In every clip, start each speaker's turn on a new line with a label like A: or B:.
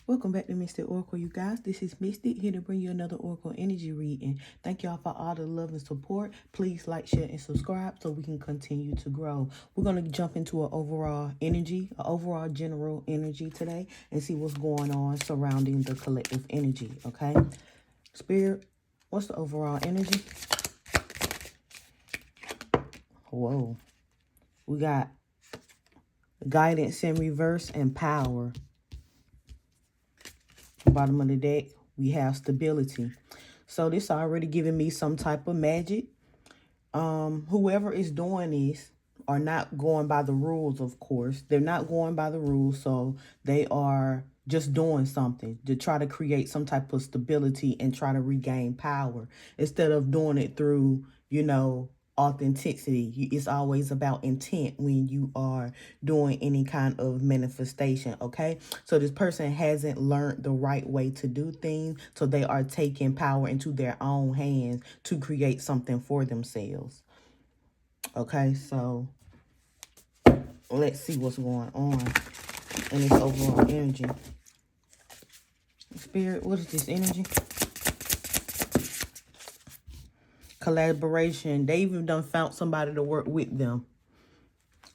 A: Welcome back to Mystic Oracle, you guys. This is Mystic, here to bring you another Oracle energy reading. Thank y'all for all the love and support. Please like, share, and subscribe so we can continue to grow. We're going to jump into an overall energy, an overall general energy today, and see what's going on surrounding the collective energy, okay? Spirit, what's the overall energy? Whoa. We got guidance in reverse and power. Bottom of the deck, we have stability. So this already giving me some type of magic. Whoever is doing this are not going by the rules, of course. They're not going by the rules, so they are just doing something to try to create some type of stability and try to regain power instead of doing it through, authenticity. It's always about intent when you are doing any kind of manifestation, okay? So this person hasn't learned the right way to do things, so they are taking power into their own hands to create something for themselves. Okay, so let's see what's going on in this overall energy. Spirit, what is this energy? Collaboration. They even done found somebody to work with them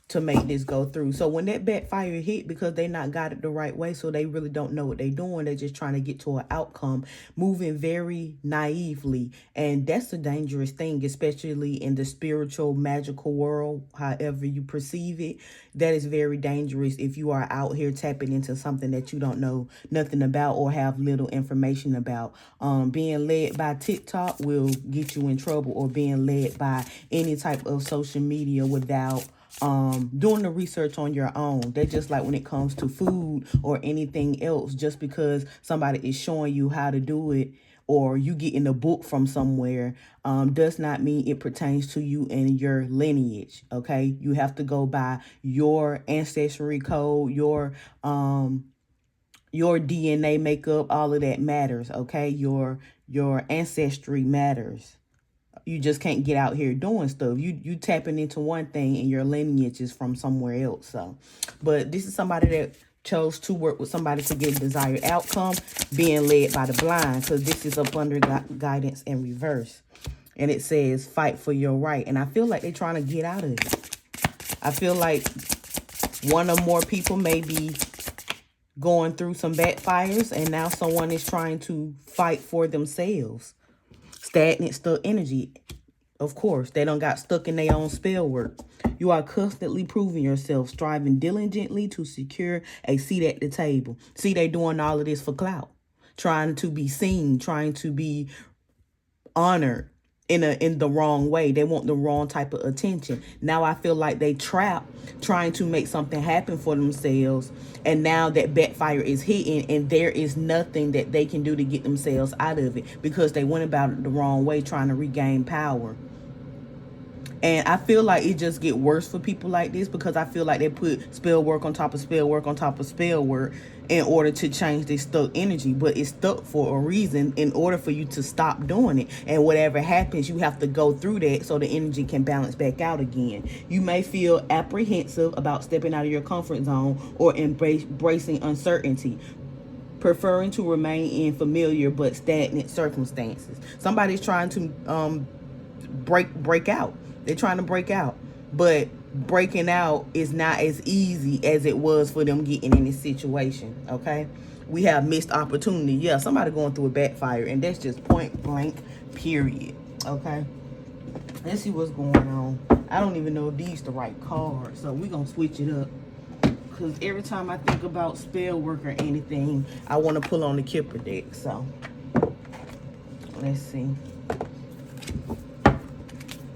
A: to make this go through. So when that backfire hit, because they not got it the right way, so they really don't know what they doing. They're just trying to get to an outcome, moving very naively. And that's a dangerous thing, especially in the spiritual, magical world, however you perceive it. That is very dangerous if you are out here tapping into something that you don't know nothing about or have little information about. Being led by TikTok will get you in trouble, or being led by any type of social media without doing the research on your own. They're just like when it comes to food or anything else. Just because somebody is showing you how to do it, or you get in a book from somewhere, does not mean it pertains to you and your lineage. Okay, you have to go by your ancestry code, your DNA makeup. All of that matters. Okay, your ancestry matters. You just can't get out here doing stuff. You tapping into one thing and your lineage is from somewhere else. So, but this is somebody that chose to work with somebody to get a desired outcome, being led by the blind, because this is up under guidance in reverse. And it says, fight for your right. And I feel like they're trying to get out of it. I feel like one or more people may be going through some backfires, and now someone is trying to fight for themselves. Stagnant, stuck energy. Of course, they don't got stuck in their own spell work. You are constantly proving yourself, striving diligently to secure a seat at the table. See, they doing all of this for clout, trying to be seen, trying to be honored in the wrong way. They want the wrong type of attention. Now I feel like they trapped trying to make something happen for themselves, and now that backfire is hitting, and there is nothing that they can do to get themselves out of it because they went about it the wrong way, trying to regain power. And I feel like it just get worse for people like this, because I feel like they put spell work on top of spell work on top of spell work in order to change this stuck energy. But it's stuck for a reason, in order for you to stop doing it. And whatever happens, you have to go through that so the energy can balance back out again. You may feel apprehensive about stepping out of your comfort zone or embracing uncertainty, preferring to remain in familiar but stagnant circumstances. Somebody's trying to break out. They're trying to break out, but breaking out is not as easy as it was for them getting in this situation. Okay, we have missed opportunity. Yeah, somebody going through a backfire, and that's just point blank, period. Okay, let's see what's going on. I don't even know if these the right cards, so we're gonna switch it up, because every time I think about spell work or anything, I want to pull on the Kipper deck. So let's see.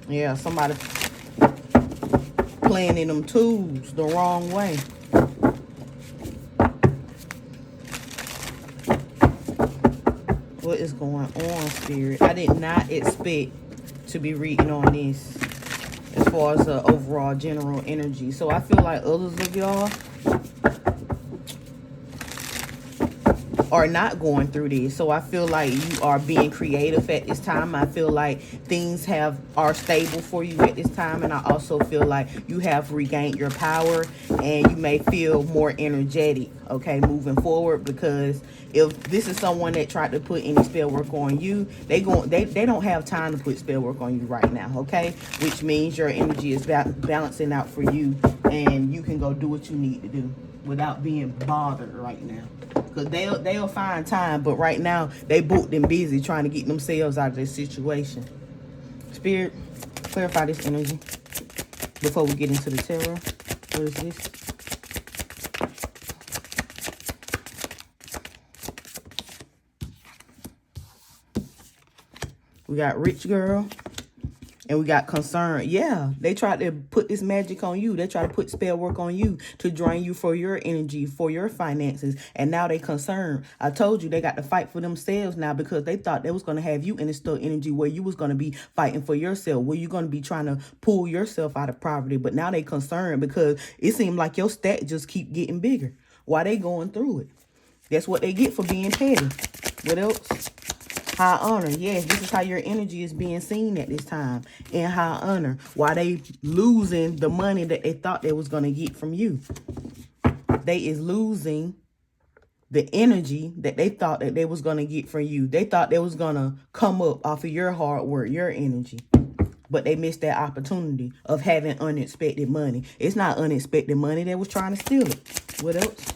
A: Yeah, somebody playing in them tools the wrong way. What is going on, Spirit? I did not expect to be reading on this as far as the overall general energy. So I feel like others of y'all are not going through this. So I feel like you are being creative at this time. I feel like things are stable for you at this time. And I also feel like you have regained your power and you may feel more energetic, okay, moving forward. Because if this is someone that tried to put any spell work on you, they don't have time to put spell work on you right now, okay? Which means your energy is balancing out for you and you can go do what you need to do without being bothered right now. Because they'll find time, but right now they booked and busy trying to get themselves out of this situation. Spirit, clarify this energy before we get into the tarot. What is this? We got rich girl. And we got concern. Yeah, they tried to put this magic on you. They tried to put spell work on you to drain you for your energy, for your finances. And now they concerned. I told you they got to fight for themselves now because they thought they was going to have you in a still energy where you was going to be fighting for yourself, where you're going to be trying to pull yourself out of poverty. But now they concerned because it seemed like your stat just keep getting bigger while they going through it. That's what they get for being petty. What else? High honor. Yes, this is how your energy is being seen at this time. In high honor. While they losing the money that they thought they was going to get from you. They is losing the energy that they thought that they was going to get from you. They thought they was going to come up off of your hard work, your energy. But they missed that opportunity of having unexpected money. It's not unexpected money. They was trying to steal it. What else?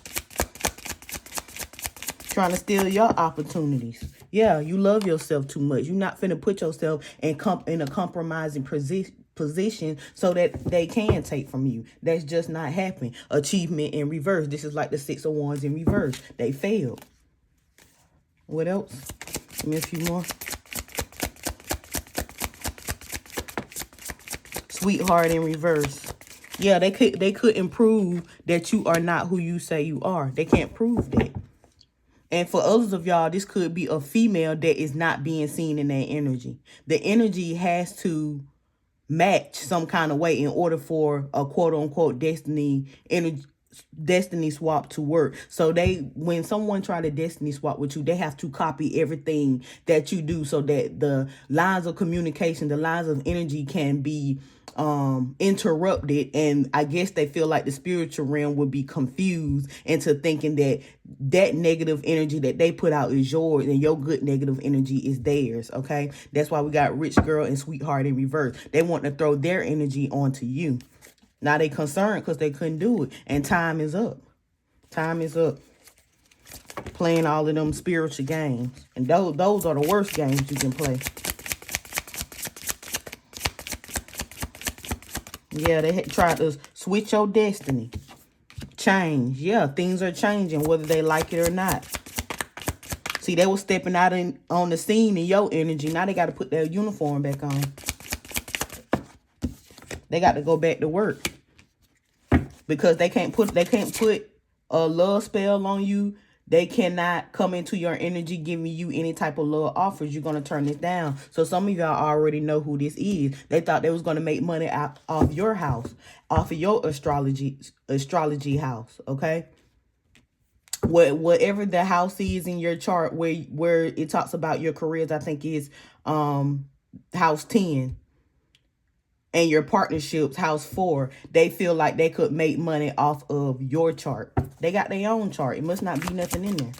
A: Trying to steal your opportunities. Yeah, you love yourself too much. You're not finna put yourself in a compromising position so that they can take from you. That's just not happening. Achievement in reverse. This is like the 6 of Wands in reverse. They failed. What else? Give me a few more. Sweetheart in reverse. Yeah, they couldn't prove that you are not who you say you are. They can't prove that. And for others of y'all, this could be a female that is not being seen in that energy. The energy has to match some kind of way in order for a quote-unquote destiny swap to work. So when someone try to destiny swap with you, they have to copy everything that you do so that the lines of communication, the lines of energy can be interrupted. And I guess they feel like the spiritual realm would be confused into thinking that negative energy that they put out is yours and your good negative energy is theirs. Okay, that's why we got rich girl and sweetheart in reverse. They want to throw their energy onto you. Now they concerned because they couldn't do it. And time is up. Time is up. Playing all of them spiritual games. And those are the worst games you can play. Yeah, they tried to switch your destiny. Change. Yeah, things are changing whether they like it or not. See, they were stepping out on the scene in your energy. Now they got to put their uniform back on. They got to go back to work. Because they can't put a love spell on you. They cannot come into your energy giving you any type of love offers. You're going to turn this down. So some of y'all already know who this is. They thought they was going to make money off your house, off of your astrology house, okay? Whatever the house is in your chart where it talks about your careers, I think is house 10. And your partnerships, house 4, they feel like they could make money off of your chart. They got their own chart. It must not be nothing in there.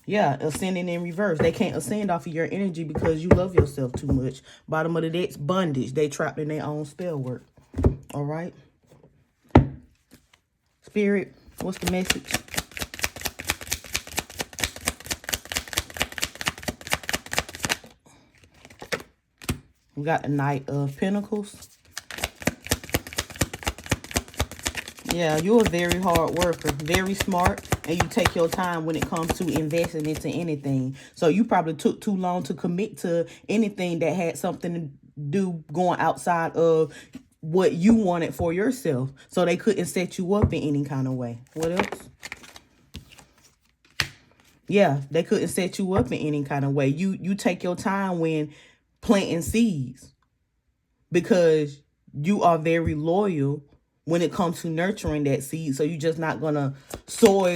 A: Yeah, ascending in reverse. They can't ascend off of your energy because you love yourself too much. Bottom of the deck's bondage. They trapped in their own spell work. All right. Spirit, what's the message? We got the Knight of Pentacles. Yeah, you're a very hard worker, very smart, and you take your time when it comes to investing into anything. So you probably took too long to commit to anything that had something to do going outside of what you wanted for yourself. So they couldn't set you up in any kind of way. What else? Yeah, they couldn't set you up in any kind of way. You take your time when planting seeds because you are very loyal when it comes to nurturing that seed. So you're just not going to soil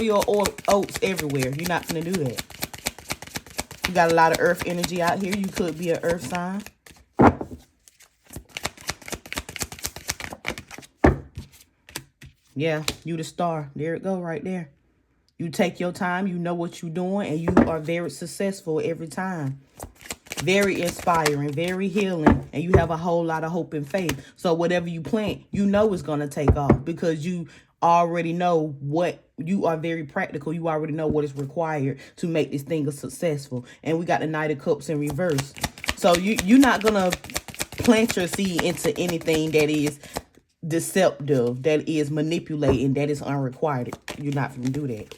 A: your oats everywhere. You're not going to do that. You got a lot of earth energy out here. You could be an earth sign. Yeah, you the star. There it go right there. You take your time. You know what you're doing. And you are very successful every time. Very inspiring, very healing, and you have a whole lot of hope and faith. So whatever you plant, you know it's going to take off because you already know what, you are very practical. You already know what is required to make this thing a successful. And we got the Knight of Cups in reverse. So you're not going to plant your seed into anything that is deceptive, that is manipulating, that is unrequited. You're not going to do that.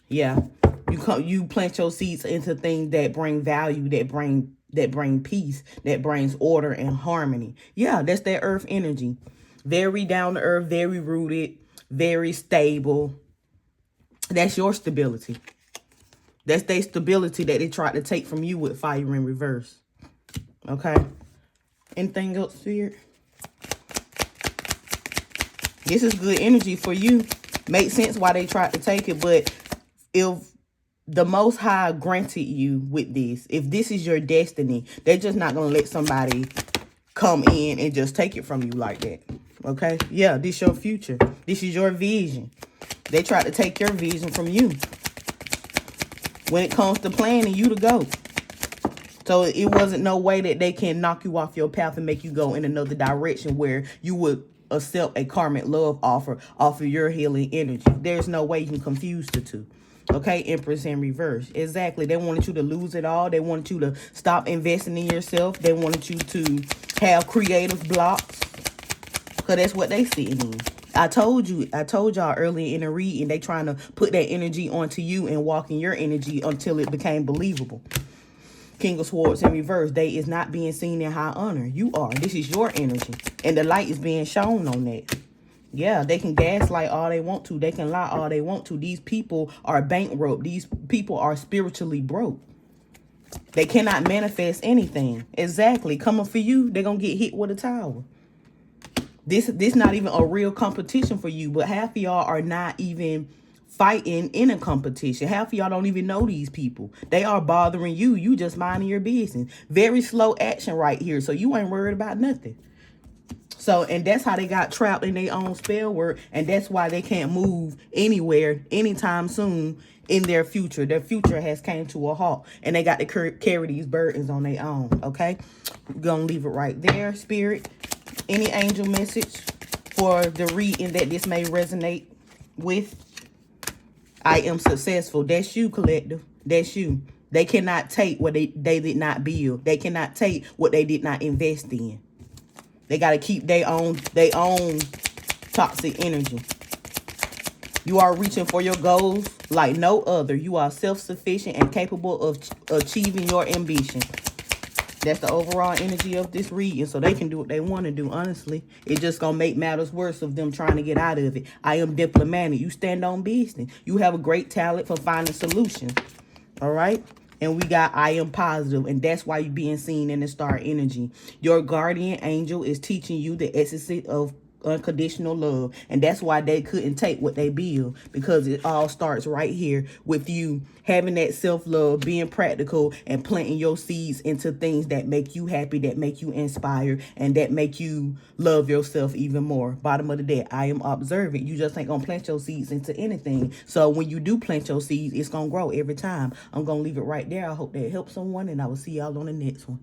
A: Yeah. You plant your seeds into things that bring value, that bring peace, that brings order and harmony. Yeah, that's that earth energy. Very down to earth, very rooted, very stable. That's your stability. That's their stability that they tried to take from you with fire in reverse. Okay? Anything else, Spirit? This is good energy for you. Makes sense why they tried to take it, but if the Most High granted you with this, if this is your destiny, they're just not going to let somebody come in and just take it from you like that. Okay? Yeah, this is your future. This is your vision. They tried to take your vision from you when it comes to planning you to go. So it wasn't no way that they can knock you off your path and make you go in another direction where you would accept a karmic love offer off of your healing energy. There's no way you can confuse the two. Okay, Empress in reverse. Exactly. They wanted you to lose it all. They wanted you to stop investing in yourself. They wanted you to have creative blocks. Because that's what they sitting in. I told y'all earlier in the reading, they trying to put that energy onto you and walk in your energy until it became believable. King of Swords in reverse. They is not being seen in high honor. You are. This is your energy. And the light is being shown on that. Yeah, they can gaslight all they want to. They can lie all they want to. These people are bankrupt. These people are spiritually broke. They cannot manifest anything. Exactly. Coming for you, they're going to get hit with a tower. This not even a real competition for you, but half of y'all are not even fighting in a competition. Half of y'all don't even know these people. They are bothering you. You just minding your business. Very slow action right here. So you ain't worried about nothing. So, and that's how they got trapped in their own spell work. And that's why they can't move anywhere anytime soon in their future. Their future has came to a halt. And they got to carry these burdens on their own. Okay? We're going to leave it right there, Spirit. Any angel message for the reading that this may resonate with? I am successful. That's you, collective. That's you. They cannot take what they did not build. They cannot take what they did not invest in. They got to keep their own toxic energy. You are reaching for your goals like no other. You are self-sufficient and capable of achieving your ambition. That's the overall energy of this reading. So they can do what they want to do, honestly. It's just going to make matters worse of them trying to get out of it. I am diplomatic. You stand on business. You have a great talent for finding solutions. All right? And we got I am positive, and that's why you're being seen in the star energy. Your guardian angel is teaching you the essence of unconditional love, and that's why they couldn't take what they build, because it all starts right here with you having that self-love, being practical, and planting your seeds into things that make you happy, that make you inspired, and that make you love yourself even more. Bottom of the day, I am observant. You just ain't gonna plant your seeds into anything. So when you do plant your seeds, it's gonna grow every time. I'm gonna leave it right there. I hope that helps someone, and I will see y'all on the next one.